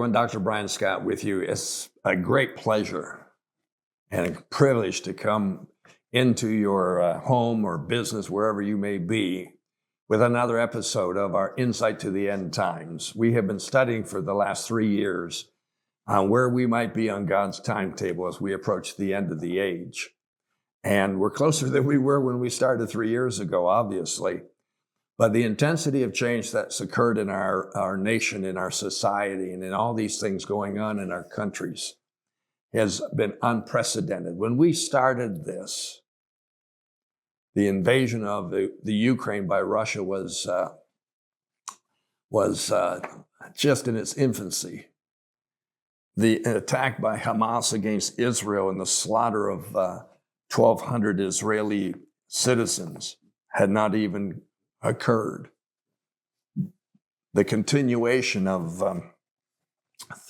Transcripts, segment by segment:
Reverend Dr. Brian Scott with you. It's a great pleasure and a privilege to come into your home or business, wherever you may be, with another episode of our Insight to the End Times. We have been studying for the last 3 years on where we might be on God's timetable as we approach the end of the age. And we're closer than we were when we started 3 years ago, obviously. But the intensity of change that's occurred in our nation, in our society, and in all these things going on in our countries has been unprecedented. When we started this, the invasion of the Ukraine by Russia was just in its infancy. The attack by Hamas against Israel and the slaughter of 1,200 Israeli citizens had not even occurred. The continuation of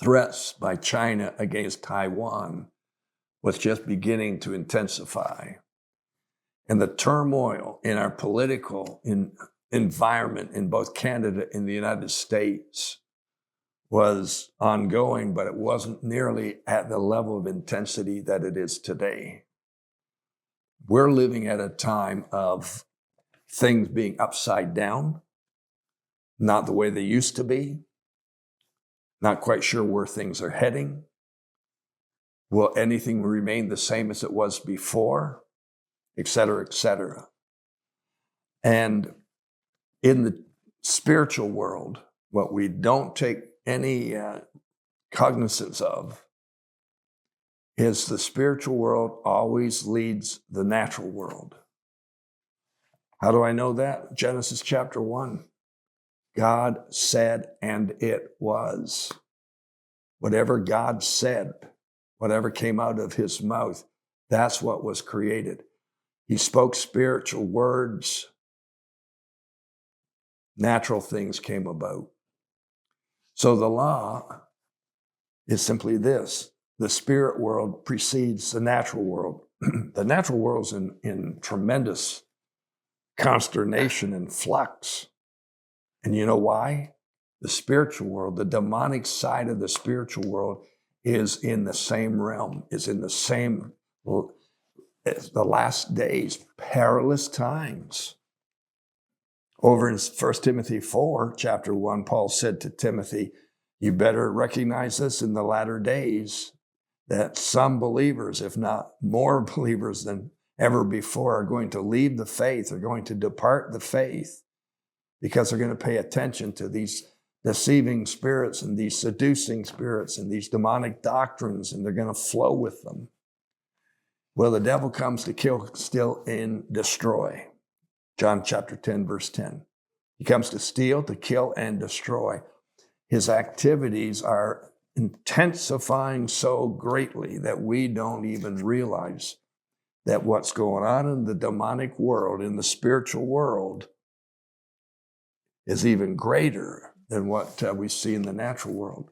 threats by China against Taiwan was just beginning to intensify. And the turmoil in our political environment in both Canada and the United States was ongoing, but it wasn't nearly at the level of intensity that it is today. We're living at a time of things being upside down, not the way they used to be, not quite sure where things are heading. Will anything remain the same as it was before? Et cetera, et cetera. And in the spiritual world, what we don't take any cognizance of is the spiritual world always leads the natural world. How do I know that? Genesis chapter 1. God said, and it was. Whatever God said, whatever came out of his mouth, that's what was created. He spoke spiritual words. Natural things came about. So the law is simply this. The spirit world precedes the natural world. The natural world's in tremendous consternation and flux. And you know why? The spiritual world, the demonic side of the spiritual world is in the same realm, is in the same, the last days, perilous times. Over in 1 Timothy 4, chapter 1, Paul said to Timothy, you better recognize this in the latter days, that some believers, if not more believers than ever before, are going to leave the faith, are going to depart the faith, because they're going to pay attention to these deceiving spirits and these seducing spirits and these demonic doctrines, and they're going to flow with them. Well, the devil comes to kill, steal, and destroy. John chapter 10, verse 10. He comes to steal, to kill, and destroy. His activities are intensifying so greatly that we don't even realize that what's going on in the demonic world, in the spiritual world, is even greater than what we see in the natural world.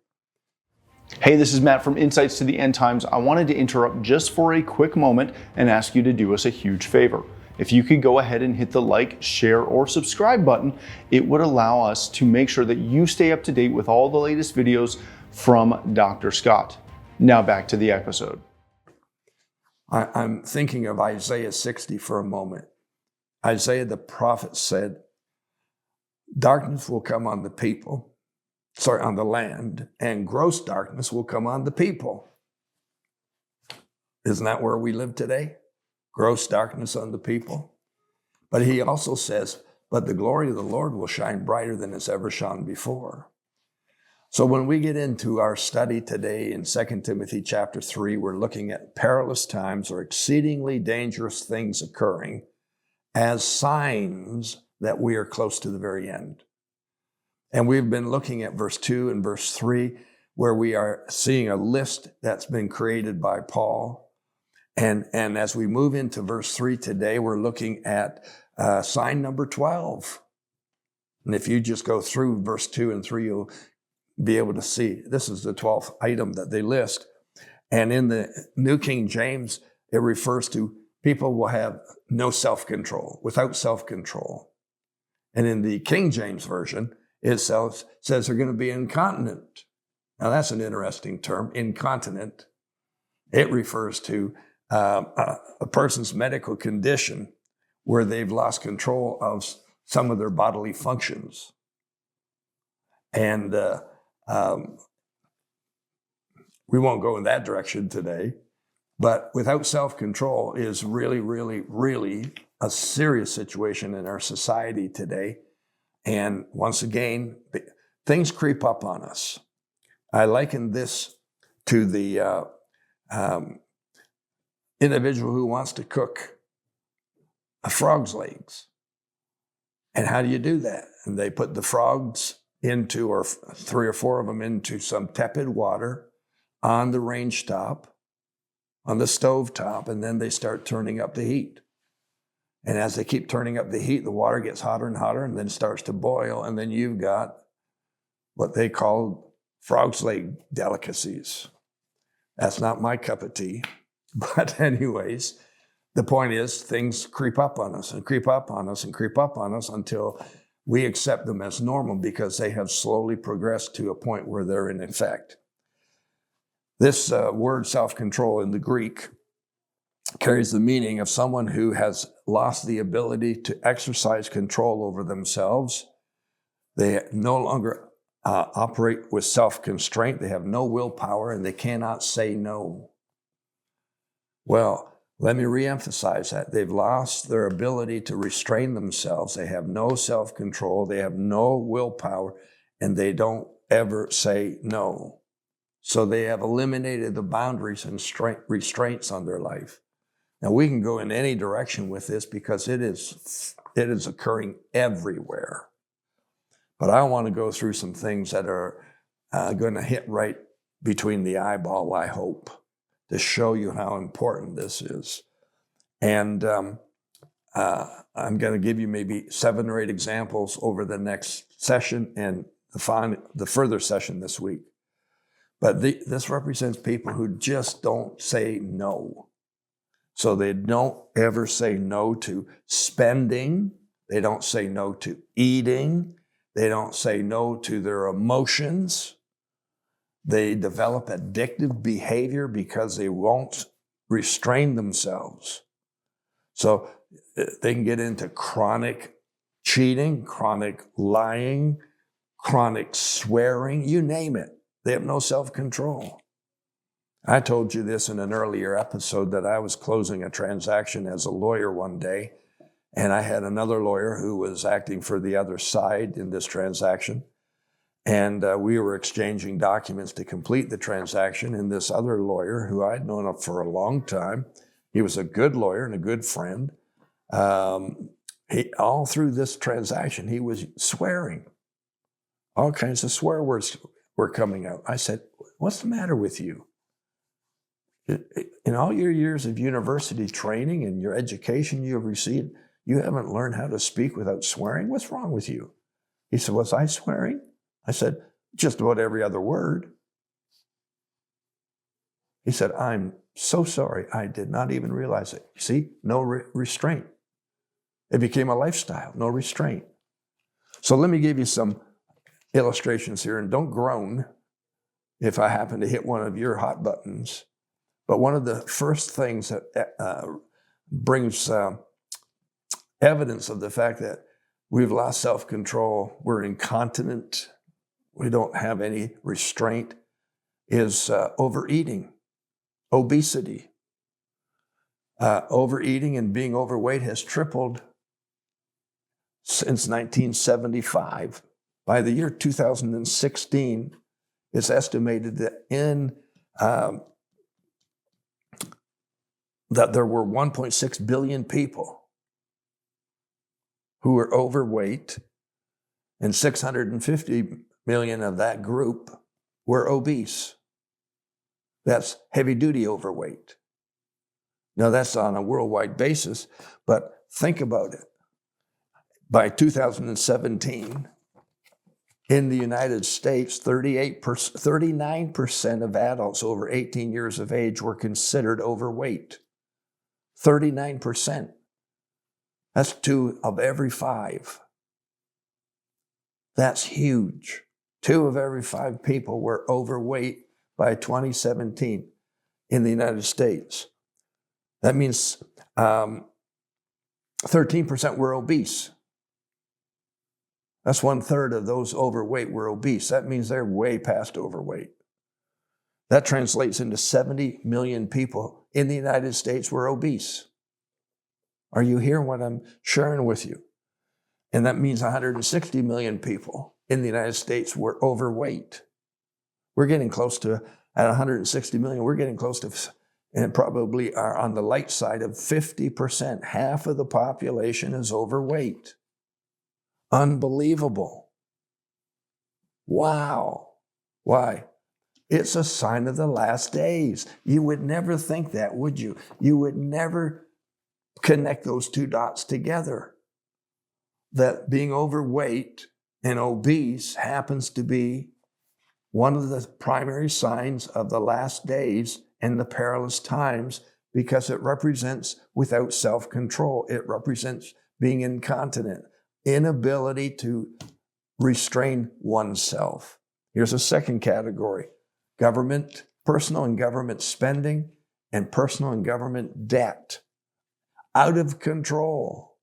Hey, this is Matt from Insights to the End Times. I wanted to interrupt just for a quick moment and ask you to do us a huge favor. If you could go ahead and hit the like, share, or subscribe button, it would allow us to make sure that you stay up to date with all the latest videos from Dr. Scott. Now back to the episode. I'm thinking of Isaiah 60 for a moment. Isaiah the prophet said, darkness will come on the people, on the land, and gross darkness will come on the people. Isn't that where we live today? Gross darkness on the people. But he also says, but the glory of the Lord will shine brighter than it's ever shone before. So when we get into our study today in 2 Timothy chapter 3, we're looking at perilous times or exceedingly dangerous things occurring as signs that we are close to the very end. And we've been looking at verse 2 and verse 3, where we are seeing a list that's been created by Paul. And as we move into verse 3 today, we're looking at sign number 12. And if you just go through verse 2 and 3, you'll be able to see this is the 12th item that they list. And in the New King James, it refers to people will have no self-control, without self-control. And in the King James Version, it says they're going to be incontinent. Now, that's an interesting term, incontinent. It refers to a person's medical condition where they've lost control of some of their bodily functions. And we won't go in that direction today, but without self-control is really, really, really a serious situation in our society today. And once again, things creep up on us. I liken this to the individual who wants to cook a frog's legs. And how do you do that? And they put the frogs into, or 3 or 4 of them into some tepid water on the range top, on the stove top, and then they start turning up the heat. And as they keep turning up the heat, the water gets hotter and hotter and then starts to boil. And then you've got what they call frog's leg delicacies. That's not my cup of tea. But anyways, the point is things creep up on us and creep up on us and creep up on us until we accept them as normal because they have slowly progressed to a point where they're in effect. This word self-control in the Greek carries the meaning of someone who has lost the ability to exercise control over themselves. They no longer operate with self-constraint. They have no willpower and they cannot say no. Well, let me reemphasize that. They've lost their ability to restrain themselves. They have no self-control. They have no willpower, and they don't ever say no. So they have eliminated the boundaries and restraints on their life. Now, we can go in any direction with this because it is occurring everywhere. But I want to go through some things that are going to hit right between the eyeball, I hope, to show you how important this is. And I'm going to give you maybe 7 or 8 examples over the next session and the further session this week. But this represents people who just don't say no. So they don't ever say no to spending. They don't say no to eating. They don't say no to their emotions. They develop addictive behavior because they won't restrain themselves. So they can get into chronic cheating, chronic lying, chronic swearing, you name it. They have no self-control. I told you this in an earlier episode that I was closing a transaction as a lawyer one day, and I had another lawyer who was acting for the other side in this transaction. And we were exchanging documents to complete the transaction. And this other lawyer, who I'd known for a long time, he was a good lawyer and a good friend. All through this transaction, he was swearing. All kinds of swear words were coming out. I said, "What's the matter with you? In all your years of university training and your education you have received, you haven't learned how to speak without swearing? What's wrong with you?" He said, "Was I swearing?" I said, "Just about every other word." He said, "I'm so sorry. I did not even realize it." You see, no restraint. It became a lifestyle, no restraint. So let me give you some illustrations here, and don't groan if I happen to hit one of your hot buttons. But one of the first things that brings evidence of the fact that we've lost self-control, we're incontinent, we don't have any restraint, is overeating, obesity. Overeating and being overweight has tripled since 1975. By the year 2016, it's estimated that that there were 1.6 billion people who were overweight, and 650 million of that group were obese. That's heavy-duty overweight. Now, that's on a worldwide basis, but think about it. By 2017, in the United States, 39% of adults over 18 years of age were considered overweight. 39%. That's 2 of every 5. That's huge. 2 of every 5 people were overweight by 2017 in the United States. That means 13% were obese. That's 1/3 of those overweight were obese. That means they're way past overweight. That translates into 70 million people in the United States were obese. Are you hearing what I'm sharing with you? And that means 160 million people in the United States were overweight. We're getting close to, at 160 million, we're getting close to, and probably are on the light side of 50%. Half of the population is overweight. Unbelievable. Wow. Why? It's a sign of the last days. You would never think that, would you? You would never connect those 2 dots together. That being overweight and obese happens to be one of the primary signs of the last days and the perilous times, because it represents without self-control. It represents being incontinent, inability to restrain oneself. Here's a second category: government, personal and government spending, and personal and government debt. Out of control.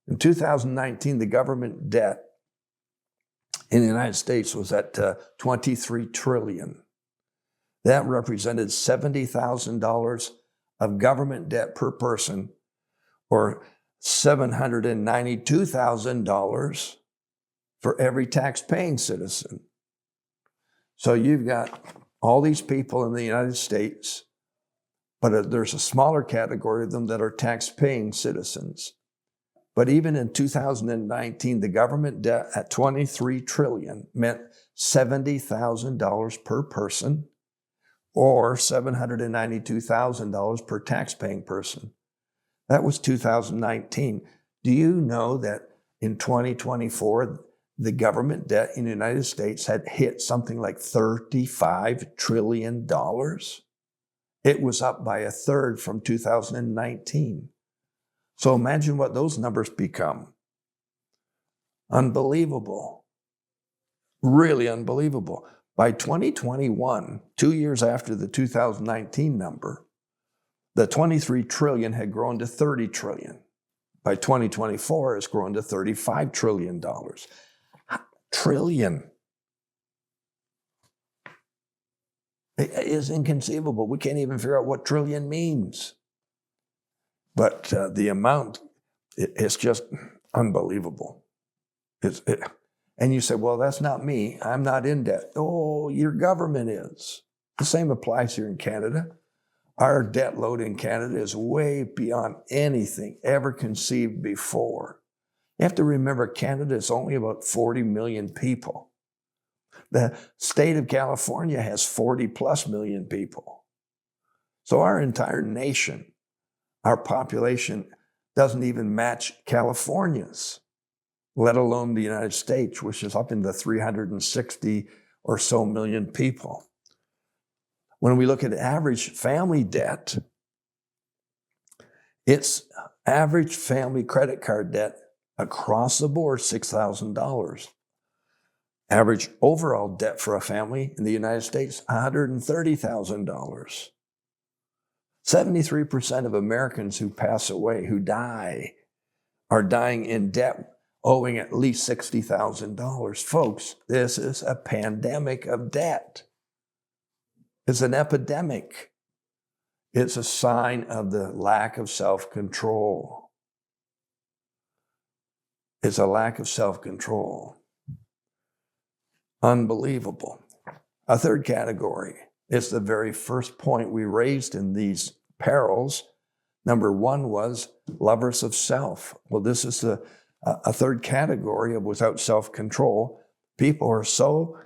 In 2019, the government debt in the United States was at $23 trillion. That represented $70,000 of government debt per person, or $792,000 for every tax-paying citizen. So you've got all these people in the United States, but there's a smaller category of them that are tax-paying citizens. But even in 2019, the government debt at $23 trillion meant $70,000 per person, or $792,000 per tax-paying person. That was 2019. Do you know that in 2024, the government debt in the United States had hit something like $35 trillion? It was up by 1/3 from 2019. So imagine what those numbers become. Unbelievable. Really unbelievable. By 2021, 2 years after the 2019 number, the 23 trillion had grown to 30 trillion. By 2024, it's grown to $35 trillion. Trillion. It is inconceivable. We can't even figure out what trillion means. But the amount, it's just unbelievable. And you say, well, that's not me. I'm not in debt. Oh, your government is. The same applies here in Canada. Our debt load in Canada is way beyond anything ever conceived before. You have to remember, Canada is only about 40 million people. The state of California has 40+ million people. So our entire nation, our population, doesn't even match California's, let alone the United States, which is up in the 360 or so million people. When we look at average family debt, it's average family credit card debt across the board, $6,000. Average overall debt for a family in the United States, $130,000. 73% of Americans who pass away, who die, are dying in debt, owing at least $60,000. Folks, this is a pandemic of debt. It's an epidemic. It's a sign of the lack of self-control. It's a lack of self-control. Unbelievable. A third category is the very first point we raised in these perils. Number 1 was lovers of self. Well, this is a third category of without self-control. People are so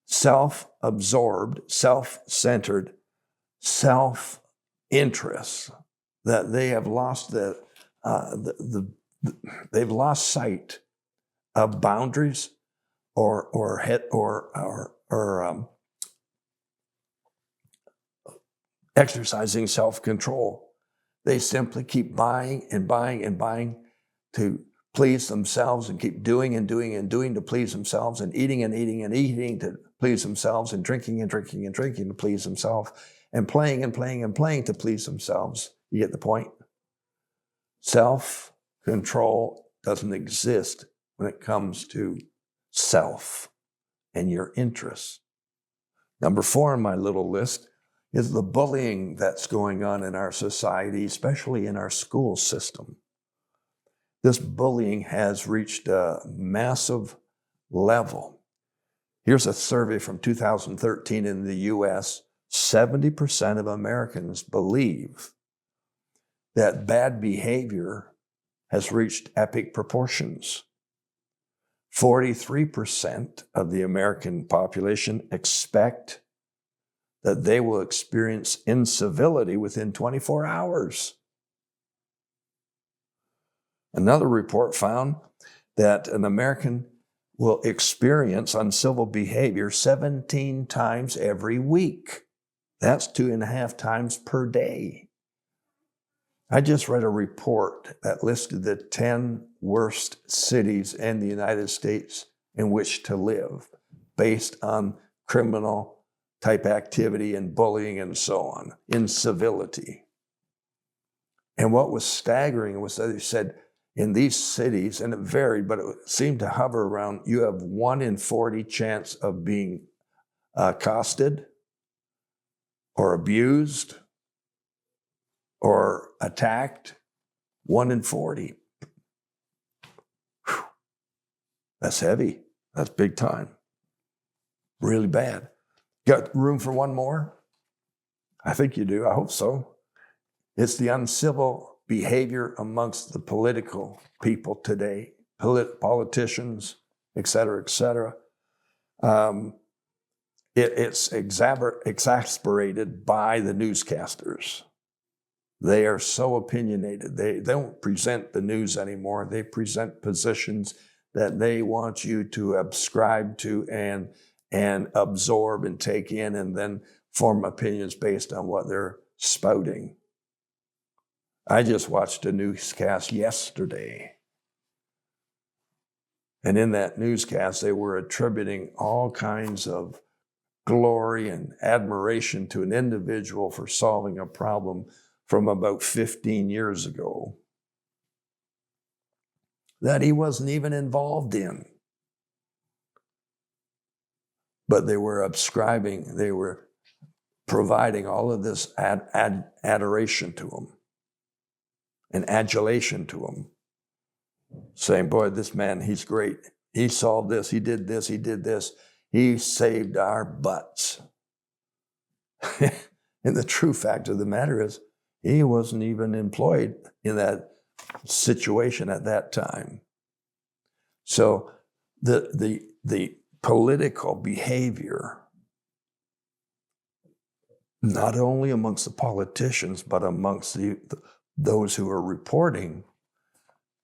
self-absorbed, self-centered, self-interest that they have lost they've lost sight of boundaries or exercising self-control. They simply keep buying and buying and buying to please themselves and keep doing and doing and doing to please themselves, and eating and eating and eating to please themselves, and drinking and drinking and drinking to please themselves, and playing and playing and playing to please themselves. You get the point? Self-control doesn't exist when it comes to self and your interests. Number 4 on my little list is the bullying that's going on in our society, especially in our school system. This bullying has reached a massive level. Here's a survey from 2013 in the US. 70% of Americans believe that bad behavior has reached epic proportions. 43% of the American population expect that they will experience incivility within 24 hours. Another report found that an American will experience uncivil behavior 17 times every week. That's 2.5 times per day. I just read a report that listed the 10 worst cities in the United States in which to live based on criminal type activity and bullying and so on, incivility. And what was staggering was that they said in these cities, and it varied, but it seemed to hover around, you have 1 in 40 chance of being accosted or abused or attacked. 1 in 40. Whew. That's heavy. That's big time. Really bad. Got room for one more? I think you do. I hope so. It's the uncivil behavior amongst the political people today, politicians, et cetera, et cetera. It's exasperated by the newscasters. They are so opinionated. They don't present the news anymore. They present positions that they want you to subscribe to and absorb and take in, and then form opinions based on what they're spouting. I just watched a newscast yesterday. And in that newscast, they were attributing all kinds of glory and admiration to an individual for solving a problem from about 15 years ago that he wasn't even involved in. But they were ascribing, they were providing all of this adoration to him and adulation to him, saying, boy, this man, he's great. He solved this, he did this, he did this. He saved our butts. And the true fact of the matter is, he wasn't even employed in that situation at that time. So the political behavior, not only amongst the politicians, but amongst those who are reporting,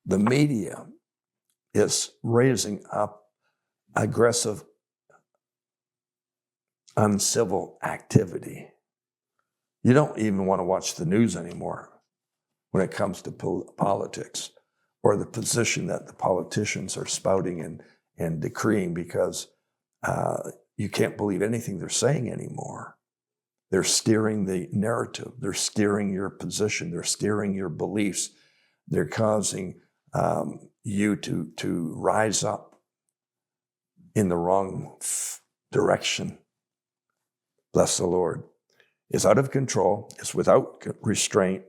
the media is raising up aggressive, uncivil activity. You don't even want to watch the news anymore when it comes to politics or the position that the politicians are spouting and decreeing, because you can't believe anything they're saying anymore. They're steering the narrative. They're steering your position. They're steering your beliefs. They're causing you to rise up in the wrong direction. Bless the Lord. It's out of control. It's without restraint.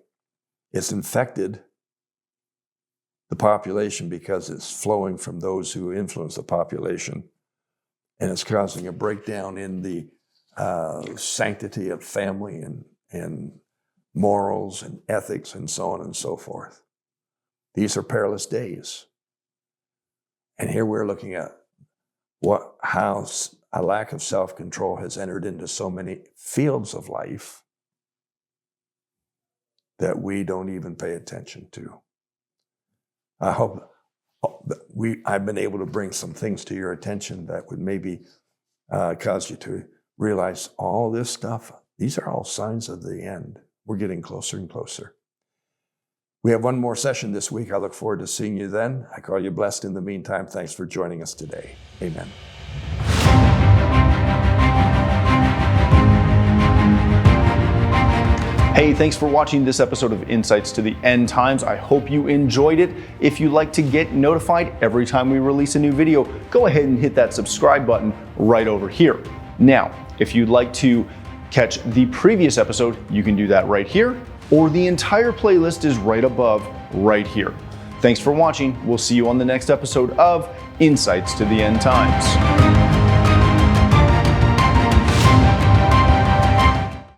It's infected the population because it's flowing from those who influence the population. And it's causing a breakdown in the sanctity of family and morals and ethics and so on and so forth. These are perilous days. And here we're looking at how a lack of self-control has entered into so many fields of life that we don't even pay attention to. I hope I've been able to bring some things to your attention that would maybe cause you to realize all this stuff, these are all signs of the end. We're getting closer and closer. We have one more session this week. I look forward to seeing you then. I call you blessed in the meantime. Thanks for joining us today. Amen. Hey, thanks for watching this episode of Insights to the End Times. I hope you enjoyed it. If you'd like to get notified every time we release a new video, go ahead and hit that subscribe button right over here. Now, if you'd like to catch the previous episode, you can do that right here, or the entire playlist is right above, right here. Thanks for watching. We'll see you on the next episode of Insights to the End Times.